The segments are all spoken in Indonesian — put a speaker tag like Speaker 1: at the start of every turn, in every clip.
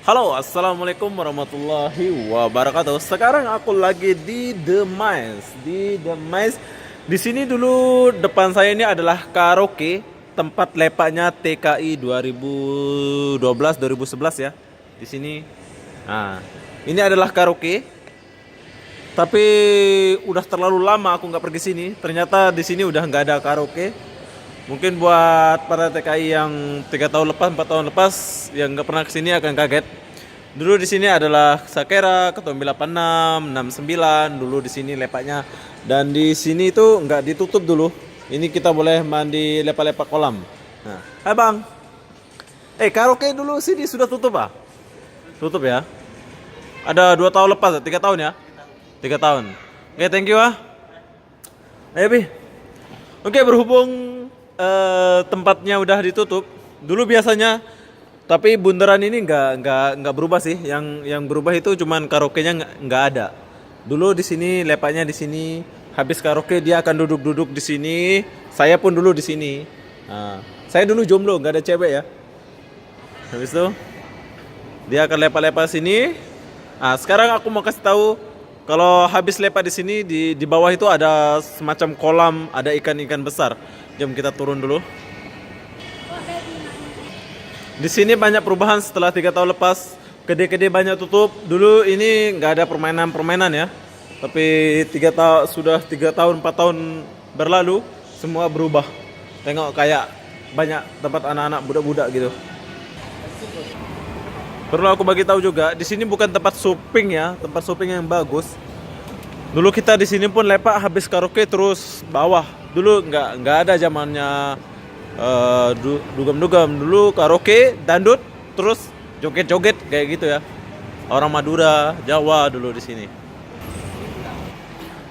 Speaker 1: Halo, assalamualaikum warahmatullahi wabarakatuh. Sekarang aku lagi di The Mais. Di sini dulu depan saya ini adalah karaoke, tempat lepaknya TKI 2012-2011 ya. Di sini. Nah, ini adalah karaoke. Tapi udah terlalu lama aku nggak pergi sini. Ternyata di sini udah nggak ada karaoke. Mungkin buat para TKI yang 3 tahun lepas, 4 tahun lepas yang nggak pernah kesini akan kaget. Dulu di sini adalah Sakera, Ketombe 86, 69. Dulu di sini lepaknya. Dan di sini itu nggak ditutup dulu. Ini kita boleh mandi lepak-lepak kolam. Nah, hai bang. Karaoke dulu sini sudah tutup ah? Tutup ya? Ada 2 tahun lepas, 3 tahun ya? 3 tahun. Oke, thank you ah. Ayo Bi. Oke, berhubung tempatnya udah ditutup. Dulu biasanya, tapi bundaran ini nggak berubah sih. Yang berubah itu cuman karaoke-nya nggak ada. Dulu di sini lepaknya di sini. Habis karaoke dia akan duduk-duduk di sini. Saya pun dulu di sini. Nah, saya dulu jomblo, nggak ada cewek ya. Habis itu dia akan lepak-lepak sini. Nah, sekarang aku mau kasih tahu kalau habis lepak di sini di bawah itu ada semacam kolam, ada ikan-ikan besar. Jom kita turun dulu. Di sini banyak perubahan setelah 3 tahun lepas. Kedai-kedai banyak tutup. Dulu ini nggak ada permainan-permainan ya. Tapi 3 tahun 4 tahun berlalu semua berubah. Tengok kayak banyak tempat anak-anak budak-budak gitu. Perlu aku bagi tahu juga, di sini bukan tempat shopping ya, tempat shopping yang bagus. Dulu kita di sini pun lepak habis karaoke terus bawah. Dulu nggak ada zamannya dugem-dugem. Dulu karaoke, dandut, terus joget-joget kayak gitu ya. Orang Madura, Jawa dulu di sini.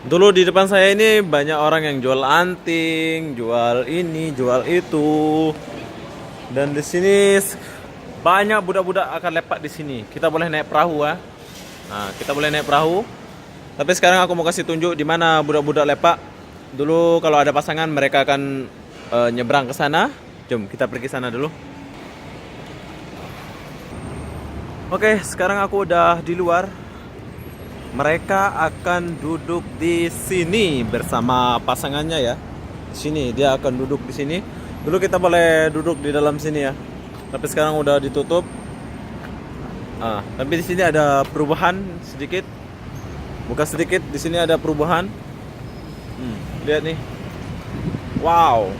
Speaker 1: Dulu di depan saya ini banyak orang yang jual anting, jual ini, jual itu. Dan di sini banyak budak-budak akan lepak di sini. Kita boleh naik perahu ya. Nah, kita boleh naik perahu. Tapi sekarang aku mau kasih tunjuk di mana budak-budak lepak. Dulu kalau ada pasangan mereka akan nyebrang ke sana. Jom kita pergi sana dulu. Oke, sekarang aku udah di luar. Mereka akan duduk di sini bersama pasangannya ya. Di sini dia akan duduk di sini. Dulu kita boleh duduk di dalam sini ya. Tapi sekarang udah ditutup. Tapi di sini ada perubahan sedikit. Bukan sedikit, di sini ada perubahan. Lihat nih. Wow.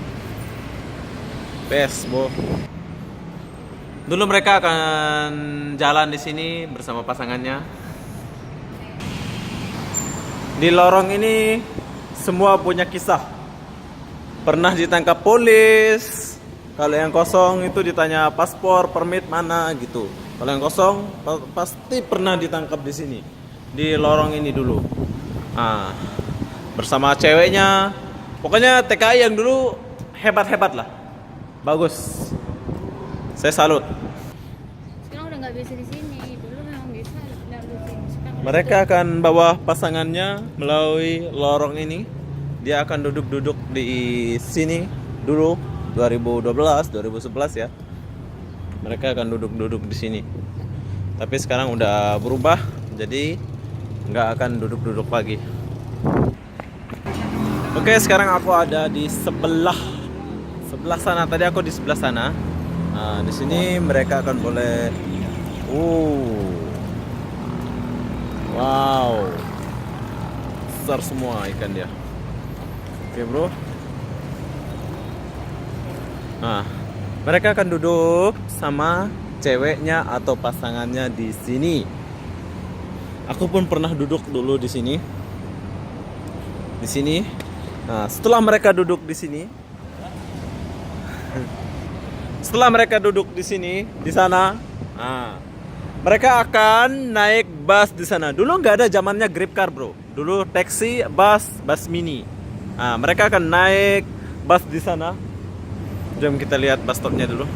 Speaker 1: Best, Bo. Dulu mereka akan jalan di sini bersama pasangannya. Di lorong ini semua punya kisah. Pernah ditangkap polis. Kalau yang kosong itu ditanya paspor, permit mana gitu. Kalau yang kosong pasti pernah ditangkap di sini. Di lorong ini dulu. Bersama ceweknya. Pokoknya TKI yang dulu hebat-hebat lah. Bagus. Saya salut.
Speaker 2: Sekarang udah nggak bisa di sini. Dulu memang bisa nggak di sini. Sekarang
Speaker 1: Mereka akan bawa pasangannya melalui lorong ini. Dia akan duduk-duduk di sini dulu 2012, 2011 ya. Mereka akan duduk-duduk di sini. Tapi sekarang udah berubah, jadi nggak akan duduk-duduk lagi. Oke, sekarang aku ada di sebelah sana. Tadi aku di sebelah sana. Nah, di sini mereka akan boleh. Wow, besar semua ikan dia. Oke bro. Nah, mereka akan duduk sama ceweknya atau pasangannya di sini. Aku pun pernah duduk dulu di sini. Di sini. Nah, setelah mereka duduk di sini, di sana, mereka akan naik bus di sana. Dulu nggak ada zamannya Grabcar bro. Dulu taksi, bus mini. Nah, mereka akan naik bus di sana. Jom kita lihat bus stopnya dulu.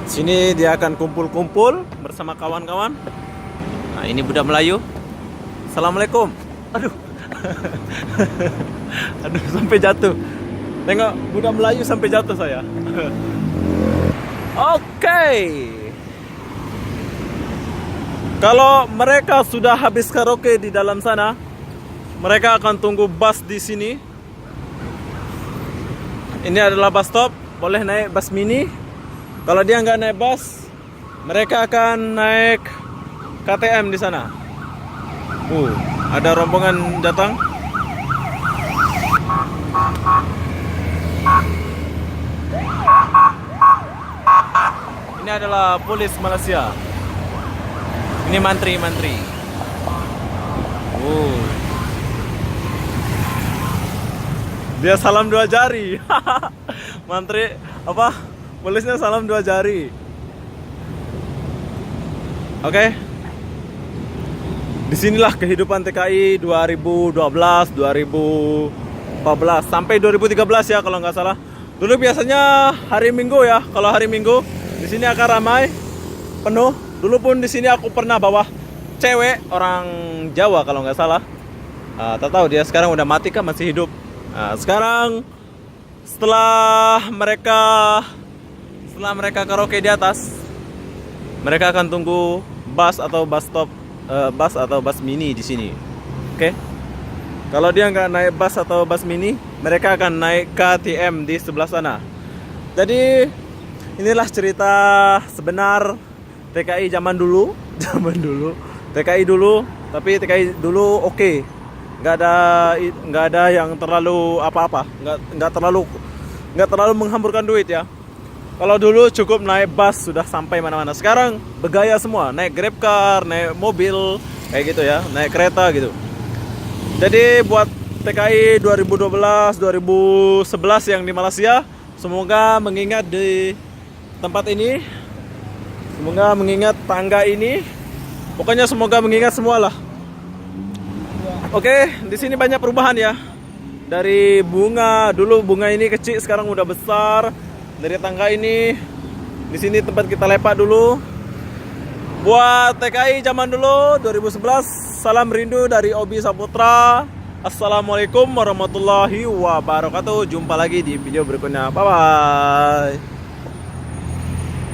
Speaker 1: Sini dia akan kumpul-kumpul bersama kawan-kawan. Nah, ini budak Melayu. Assalamualaikum. Aduh. Aduh, sampai jatuh. Tengok budak Melayu sampai jatuh saya. Oke. Kalau mereka sudah habis karaoke di dalam sana, mereka akan tunggu bus di sini. Ini adalah bus stop, boleh naik bus mini. Kalau dia nggak naik bus, mereka akan naik KTM di sana. Ada rombongan datang. Ini adalah polis Malaysia. Ini mantri. Dia salam 2 jari. Mantri apa? Polisnya salam 2 jari. Oke. Disinilah kehidupan TKI 2012, 2014 sampai 2013 ya kalau nggak salah. Dulu biasanya hari Minggu ya. Kalau hari Minggu di sini akan ramai, penuh. Dulu pun di sini aku pernah bawa cewek orang Jawa kalau nggak salah. Tak tahu dia sekarang udah mati kah masih hidup. Sekarang setelah mereka karaoke di atas, mereka akan tunggu bus atau bus mini di sini. Oke. Kalau dia nggak naik bus atau bus mini, mereka akan naik KTM di sebelah sana. Jadi inilah cerita sebenar TKI zaman dulu. TKI dulu, tapi TKI dulu oke. Nggak ada yang terlalu apa-apa. Nggak terlalu menghamburkan duit ya. Kalau dulu cukup naik bus sudah sampai mana-mana. Sekarang bergaya semua, naik Grab car, naik mobil kayak gitu ya, naik kereta gitu. Jadi buat TKI 2012, 2011 yang di Malaysia, semoga mengingat di tempat ini, semoga mengingat tangga ini, pokoknya semoga mengingat semualah. Oke, di sini banyak perubahan ya. Dari bunga, dulu bunga ini kecil, sekarang udah besar. Dari tangga ini, di sini tempat kita lepak dulu. Buat TKI zaman dulu 2011, salam rindu dari Obi Saputra. Assalamualaikum warahmatullahi wabarakatuh. Jumpa lagi di video berikutnya. Bye bye.